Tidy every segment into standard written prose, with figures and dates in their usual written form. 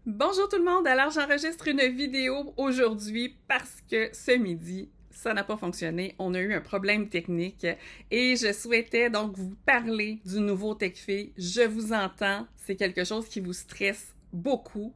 Bonjour tout le monde, alors j'enregistre une vidéo aujourd'hui parce que ce midi, ça n'a pas fonctionné. On a eu un problème technique et je souhaitais donc vous parler du nouveau TechFi. Je vous entends, c'est quelque chose qui vous stresse beaucoup.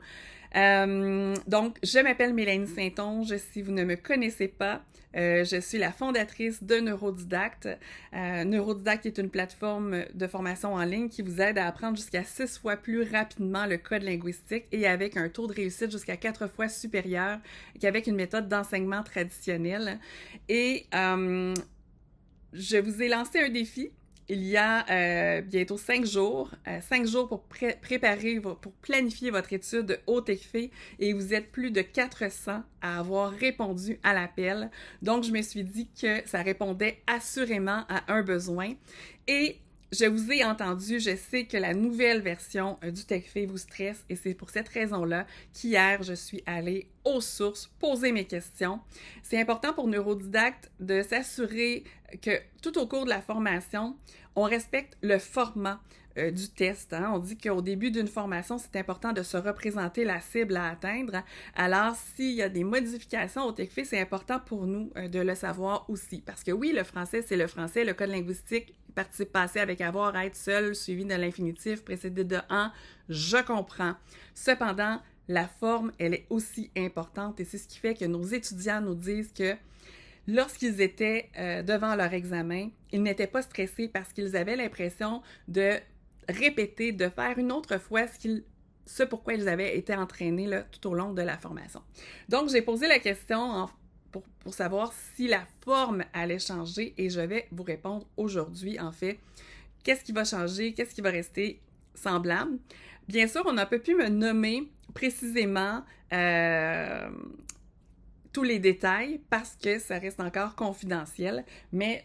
Donc, je m'appelle Mélanie Saint-Onge. Si vous ne me connaissez pas, je suis la fondatrice de Neurodidacte. Neurodidacte est une plateforme de formation en ligne qui vous aide à apprendre jusqu'à 6 fois plus rapidement le code linguistique et avec un taux de réussite jusqu'à 4 fois supérieur qu'avec une méthode d'enseignement traditionnelle. Et je vous ai lancé un défi il y a bientôt 5 jours. 5 jours pour préparer, pour planifier votre étude au TechFi et vous êtes plus de 400 à avoir répondu à l'appel. Donc, je me suis dit que ça répondait assurément à un besoin. Et je vous ai entendu, je sais que la nouvelle version du TechFi vous stresse et c'est pour cette raison-là qu'hier, je suis allée aux sources poser mes questions. C'est important pour Neurodidacte de s'assurer que tout au cours de la formation, on respecte le format du test. Hein? On dit qu'au début d'une formation, c'est important de se représenter la cible à atteindre. Alors, s'il y a des modifications au TechFi, c'est important pour nous de le savoir aussi. Parce que oui, le français, c'est le français. Le code linguistique, participe passé avec avoir, être, seul, suivi de l'infinitif, précédé de en, je comprends. Cependant, la forme, elle est aussi importante et c'est ce qui fait que nos étudiants nous disent que lorsqu'ils étaient devant leur examen, ils n'étaient pas stressés parce qu'ils avaient l'impression de répéter, de faire une autre fois ce pourquoi ils avaient été entraînés là, tout au long de la formation. Donc, j'ai posé la question pour savoir si la forme allait changer et je vais vous répondre aujourd'hui, en fait, qu'est-ce qui va changer, qu'est-ce qui va rester semblable. Bien sûr, on n'a pas pu me nommer précisément tous les détails parce que ça reste encore confidentiel, mais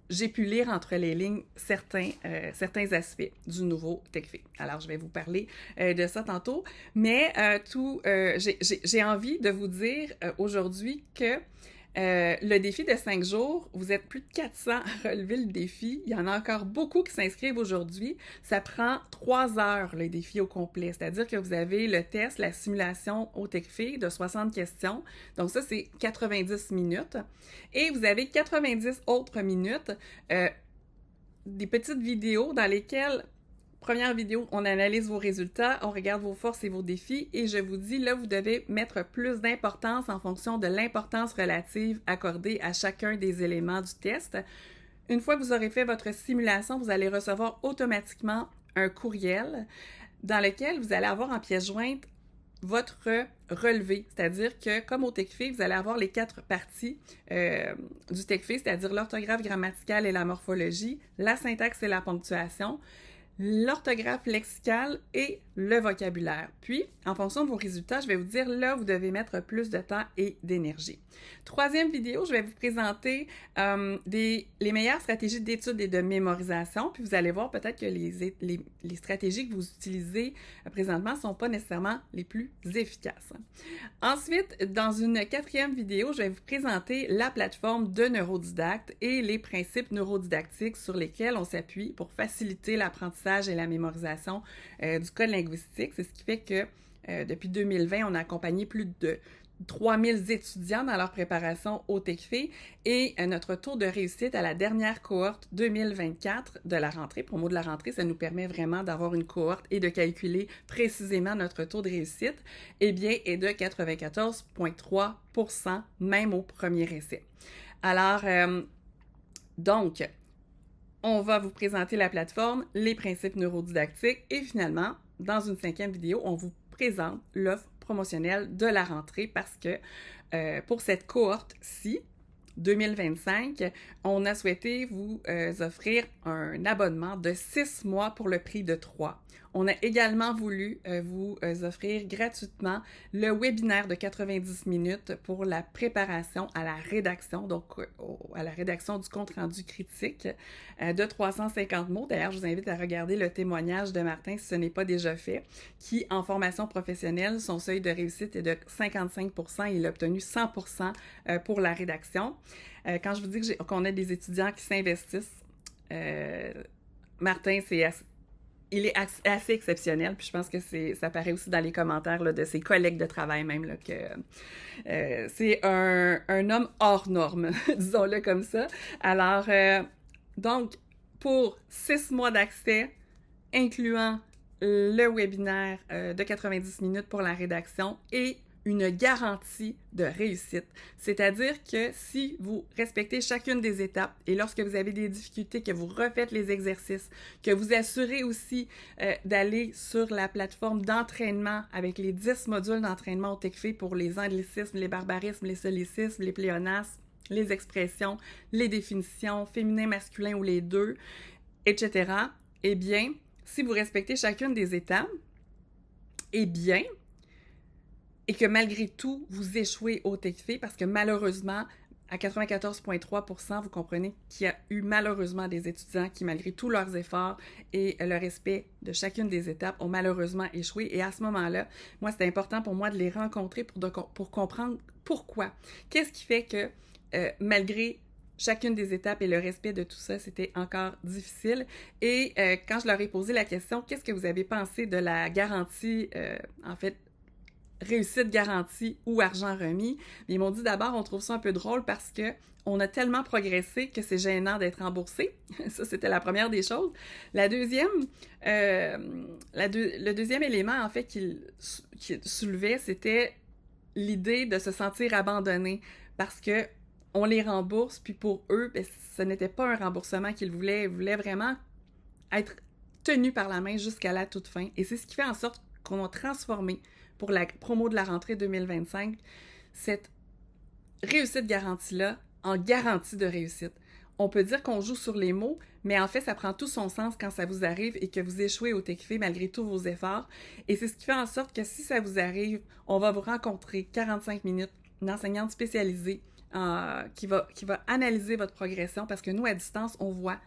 j'ai pu lire entre les lignes certains aspects du nouveau TechFi. Alors, je vais vous parler de ça tantôt, mais j'ai envie de vous dire aujourd'hui que le défi de 5 jours, vous êtes plus de 400 à relever le défi. Il y en a encore beaucoup qui s'inscrivent aujourd'hui. Ça prend 3 heures, le défi au complet. C'est-à-dire que vous avez le test, la simulation au TechFi de 60 questions. Donc ça, c'est 90 minutes. Et vous avez 90 autres minutes, des petites vidéos dans lesquelles première vidéo, on analyse vos résultats, on regarde vos forces et vos défis et je vous dis, là, vous devez mettre plus d'importance en fonction de l'importance relative accordée à chacun des éléments du test. Une fois que vous aurez fait votre simulation, vous allez recevoir automatiquement un courriel dans lequel vous allez avoir en pièce jointe votre relevé, c'est-à-dire que comme au TechFi, vous allez avoir les 4 parties du TechFi, c'est-à-dire l'orthographe grammaticale et la morphologie, la syntaxe et la ponctuation, l'orthographe lexicale et le vocabulaire. Puis, en fonction de vos résultats, je vais vous dire là, vous devez mettre plus de temps et d'énergie. Troisième vidéo, je vais vous présenter les meilleures stratégies d'étude et de mémorisation. Puis, vous allez voir peut-être que les stratégies que vous utilisez présentement ne sont pas nécessairement les plus efficaces. Ensuite, dans une quatrième vidéo, je vais vous présenter la plateforme de Neurodidacte et les principes neurodidactiques sur lesquels on s'appuie pour faciliter l'apprentissage et la mémorisation du code linguistique. C'est ce qui fait que depuis 2020, on a accompagné plus de 3000 étudiants dans leur préparation au TechFi et notre taux de réussite à la dernière cohorte 2024 de la rentrée, promo de la rentrée, ça nous permet vraiment d'avoir une cohorte et de calculer précisément notre taux de réussite, eh bien, est de 94,3%, même au premier essai. Alors, donc, on va vous présenter la plateforme, les principes neurodidactiques et finalement, dans une 5e vidéo, on vous présente l'offre promotionnelle de la rentrée parce que pour cette cohorte-ci, 2025, on a souhaité vous offrir un abonnement de 6 mois pour le prix de 3. On a également voulu vous offrir gratuitement le webinaire de 90 minutes pour la préparation à la rédaction, donc à la rédaction du compte-rendu critique de 350 mots. D'ailleurs, je vous invite à regarder le témoignage de Martin si ce n'est pas déjà fait, qui, en formation professionnelle, son seuil de réussite est de 55%. Il a obtenu 100% pour la rédaction. Quand je vous dis qu'on a des étudiants qui s'investissent, Martin, il est assez exceptionnel, puis je pense que ça paraît aussi dans les commentaires là, de ses collègues de travail même, là, que c'est un homme hors norme, disons-le comme ça. Alors, donc, pour 6 mois d'accès, incluant le webinaire de 90 minutes pour la rédaction et une garantie de réussite. C'est-à-dire que si vous respectez chacune des étapes et lorsque vous avez des difficultés, que vous refaites les exercices, que vous assurez aussi d'aller sur la plateforme d'entraînement avec les 10 modules d'entraînement au TechFit pour les anglicismes, les barbarismes, les solécismes, les pléonasmes, les expressions, les définitions, féminin, masculin ou les deux, etc. Eh bien, si vous respectez chacune des étapes, eh bien, et que malgré tout, vous échouez au TechFit parce que malheureusement, à 94,3%, vous comprenez qu'il y a eu malheureusement des étudiants qui, malgré tous leurs efforts et le respect de chacune des étapes, ont malheureusement échoué. Et à ce moment-là, moi, c'était important pour moi de les rencontrer pour comprendre pourquoi. Qu'est-ce qui fait que, malgré chacune des étapes et le respect de tout ça, c'était encore difficile. Et quand je leur ai posé la question, qu'est-ce que vous avez pensé de la garantie, en fait, réussite garantie ou argent remis, ils m'ont dit d'abord, on trouve ça un peu drôle parce que on a tellement progressé que c'est gênant d'être remboursé. Ça, c'était la première des choses. La deuxième, le deuxième élément, en fait, qu'il soulevait, c'était l'idée de se sentir abandonné parce que on les rembourse, puis pour eux, ben, ce n'était pas un remboursement qu'ils voulaient. Ils voulaient vraiment être tenus par la main jusqu'à la toute fin. Et c'est ce qui fait en sorte qu'on a transformé pour la promo de la rentrée 2025, cette réussite garantie-là en garantie de réussite. On peut dire qu'on joue sur les mots, mais en fait, ça prend tout son sens quand ça vous arrive et que vous échouez au TechFit malgré tous vos efforts. Et c'est ce qui fait en sorte que si ça vous arrive, on va vous rencontrer 45 minutes, une enseignante spécialisée qui va analyser votre progression parce que nous, à distance, on voit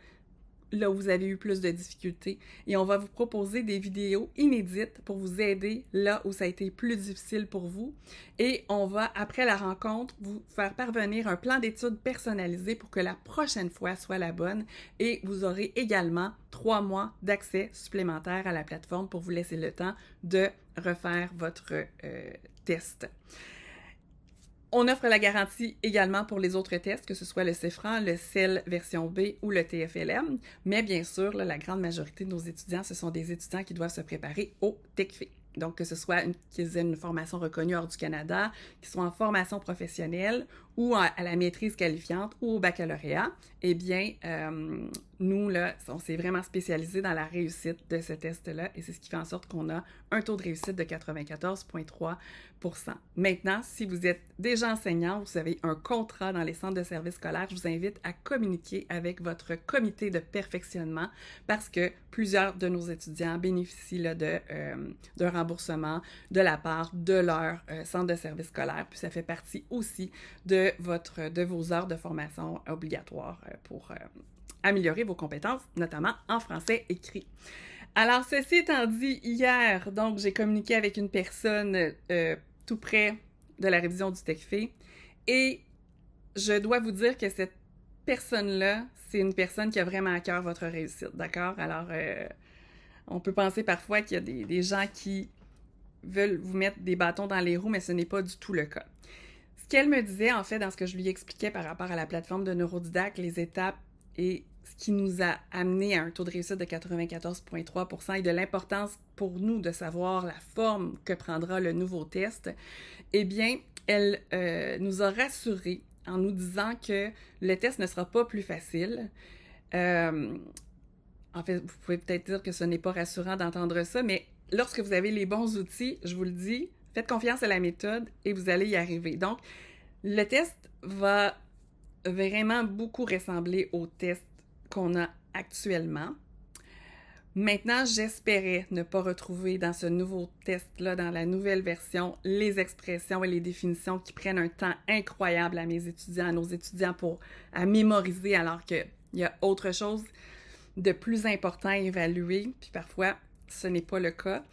là où vous avez eu plus de difficultés. Et on va vous proposer des vidéos inédites pour vous aider là où ça a été plus difficile pour vous. Et on va, après la rencontre, vous faire parvenir un plan d'études personnalisé pour que la prochaine fois soit la bonne. Et vous aurez également 3 mois d'accès supplémentaire à la plateforme pour vous laisser le temps de refaire votre test. On offre la garantie également pour les autres tests, que ce soit le CEFRAN, le CEL version B ou le TFLM. Mais bien sûr, là, la grande majorité de nos étudiants, ce sont des étudiants qui doivent se préparer au TechFit. Donc, que ce soit qu'ils aient une formation reconnue hors du Canada, qu'ils soient en formation professionnelle ou à la maîtrise qualifiante ou au baccalauréat, eh bien, nous, là, on s'est vraiment spécialisé dans la réussite de ce test-là et c'est ce qui fait en sorte qu'on a un taux de réussite de 94,3%. Maintenant, si vous êtes déjà enseignant, vous avez un contrat dans les centres de services scolaires, je vous invite à communiquer avec votre comité de perfectionnement parce que plusieurs de nos étudiants bénéficient là, d'un remboursement de la part de leur centre de services scolaires. Puis ça fait partie aussi de vos heures de formation obligatoires pour améliorer vos compétences, notamment en français écrit. Alors, ceci étant dit, hier, donc, j'ai communiqué avec une personne tout près de la révision du TechFit et je dois vous dire que cette personne-là, c'est une personne qui a vraiment à cœur votre réussite, d'accord? Alors, on peut penser parfois qu'il y a des gens qui veulent vous mettre des bâtons dans les roues, mais ce n'est pas du tout le cas. Ce qu'elle me disait, en fait, dans ce que je lui expliquais par rapport à la plateforme de Neurodidact, les étapes et ce qui nous a amené à un taux de réussite de 94,3% et de l'importance pour nous de savoir la forme que prendra le nouveau test, eh bien, elle nous a rassurés en nous disant que le test ne sera pas plus facile. En fait, vous pouvez peut-être dire que ce n'est pas rassurant d'entendre ça, mais lorsque vous avez les bons outils, je vous le dis, faites confiance à la méthode et vous allez y arriver. Donc, le test va vraiment beaucoup ressembler au test qu'on a actuellement. Maintenant, j'espérais ne pas retrouver dans ce nouveau test-là, dans la nouvelle version, les expressions et les définitions qui prennent un temps incroyable à mes étudiants, à nos étudiants à mémoriser, alors qu'il y a autre chose de plus important à évaluer, puis parfois, ce n'est pas le cas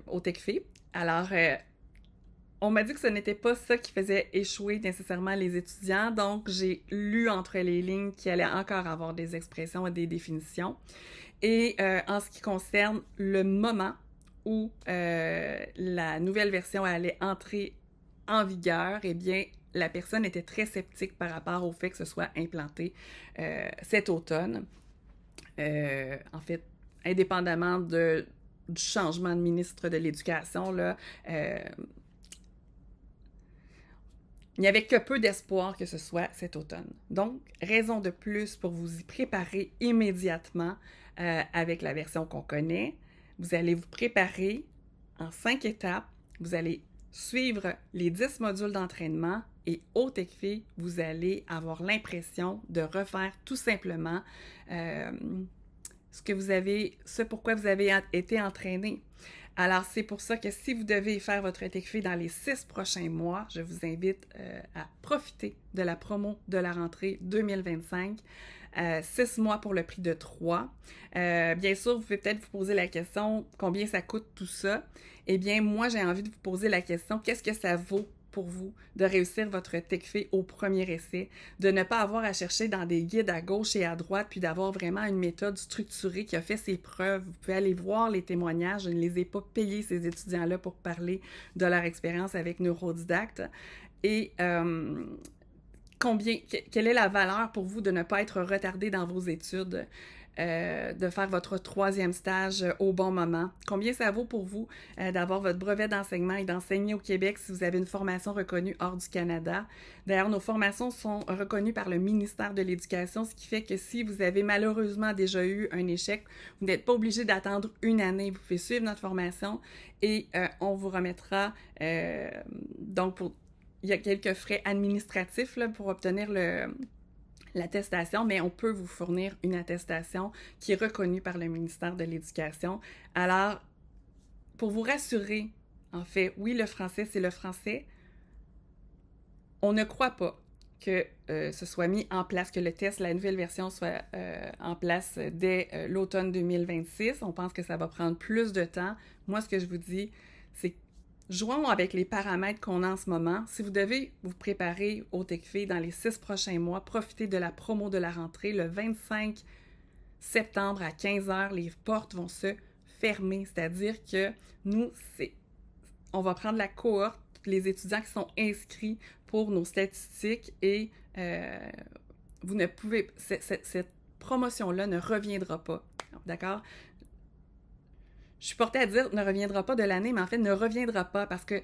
au TechFit. Alors, on m'a dit que ce n'était pas ça qui faisait échouer nécessairement les étudiants, donc j'ai lu entre les lignes qu'il allait encore avoir des expressions et des définitions. Et en ce qui concerne le moment où la nouvelle version allait entrer en vigueur, eh bien, la personne était très sceptique par rapport au fait que ce soit implanté cet automne. En fait, indépendamment du changement de ministre de l'Éducation, là, il n'y avait que peu d'espoir que ce soit cet automne. Donc, raison de plus pour vous y préparer immédiatement avec la version qu'on connaît. Vous allez vous préparer en 5 étapes. Vous allez suivre les 10 modules d'entraînement et au TechFi, vous allez avoir l'impression de refaire tout simplement ce pourquoi vous avez été entraîné. Alors, c'est pour ça que si vous devez faire votre TechFi dans les 6 prochains mois, je vous invite à profiter de la promo de la rentrée 2025. 6 mois pour le prix de 3. Bien sûr, vous pouvez peut-être vous poser la question, combien ça coûte tout ça? Eh bien, moi, j'ai envie de vous poser la question, qu'est-ce que ça vaut pour vous de réussir votre TechFi au premier essai, de ne pas avoir à chercher dans des guides à gauche et à droite, puis d'avoir vraiment une méthode structurée qui a fait ses preuves. Vous pouvez aller voir les témoignages. Je ne les ai pas payés, ces étudiants-là, pour parler de leur expérience avec Neurodidacte. Et quelle est la valeur pour vous de ne pas être retardé dans vos études, de faire votre 3e stage au bon moment? Combien ça vaut pour vous d'avoir votre brevet d'enseignement et d'enseigner au Québec si vous avez une formation reconnue hors du Canada? D'ailleurs, nos formations sont reconnues par le ministère de l'Éducation, ce qui fait que si vous avez malheureusement déjà eu un échec, vous n'êtes pas obligé d'attendre une année. Vous pouvez suivre notre formation et on vous remettra il y a quelques frais administratifs là, pour obtenir l'attestation, mais on peut vous fournir une attestation qui est reconnue par le ministère de l'Éducation. Alors, pour vous rassurer, en fait, oui, le français, c'est le français. On ne croit pas que ce soit mis en place, que le test, la nouvelle version soit en place dès l'automne 2026. On pense que ça va prendre plus de temps. Moi, ce que je vous dis, c'est jouons avec les paramètres qu'on a en ce moment. Si vous devez vous préparer au TechFi dans les 6 prochains mois, profitez de la promo de la rentrée. Le 25 septembre à 15h, les portes vont se fermer. C'est-à-dire que nous, on va prendre la cohorte, les étudiants qui sont inscrits pour nos statistiques et vous ne pouvez... Cette promotion-là ne reviendra pas. D'accord? Je suis portée à dire ne reviendra pas de l'année, mais en fait ne reviendra pas parce que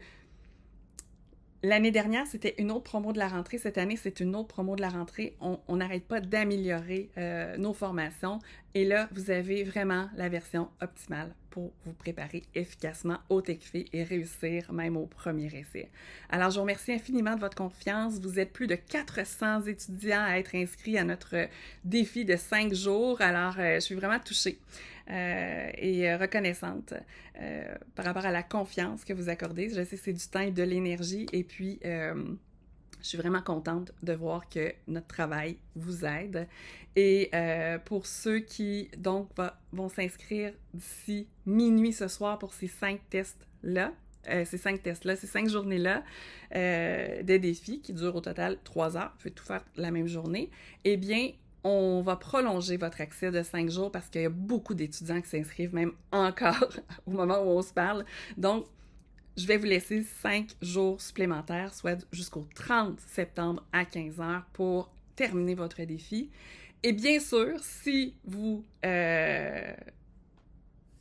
l'année dernière, c'était une autre promo de la rentrée. Cette année, c'est une autre promo de la rentrée. On n'arrête pas d'améliorer nos formations. Et là, vous avez vraiment la version optimale pour vous préparer efficacement au TechFi et réussir même au premier essai. Alors, je vous remercie infiniment de votre confiance. Vous êtes plus de 400 étudiants à être inscrits à notre défi de 5 jours. Alors, je suis vraiment touchée et reconnaissante par rapport à la confiance que vous accordez. Je sais que c'est du temps et de l'énergie. Et puis, je suis vraiment contente de voir que notre travail vous aide. Et pour ceux qui, donc, vont s'inscrire d'ici minuit ce soir pour ces 5 tests-là, ces 5 journées-là de défis qui durent au total 3 heures, vous pouvez tout faire la même journée, eh bien, on va prolonger votre accès de 5 jours parce qu'il y a beaucoup d'étudiants qui s'inscrivent même encore au moment où on se parle. Donc, je vais vous laisser 5 jours supplémentaires, soit jusqu'au 30 septembre à 15h pour terminer votre défi. Et bien sûr, si vous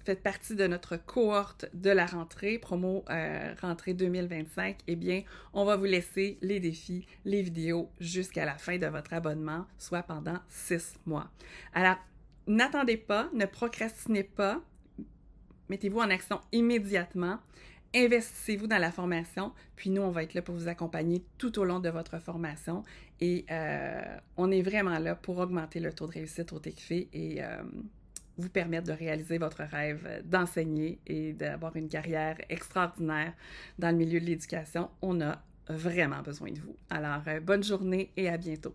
faites partie de notre cohorte de la rentrée, promo rentrée 2025, eh bien, on va vous laisser les défis, les vidéos jusqu'à la fin de votre abonnement, soit pendant 6 mois. Alors, n'attendez pas, ne procrastinez pas, mettez-vous en action immédiatement. Investissez-vous dans la formation, puis nous, on va être là pour vous accompagner tout au long de votre formation et on est vraiment là pour augmenter le taux de réussite au TechFi et vous permettre de réaliser votre rêve d'enseigner et d'avoir une carrière extraordinaire dans le milieu de l'éducation. On a vraiment besoin de vous. Alors, bonne journée et à bientôt.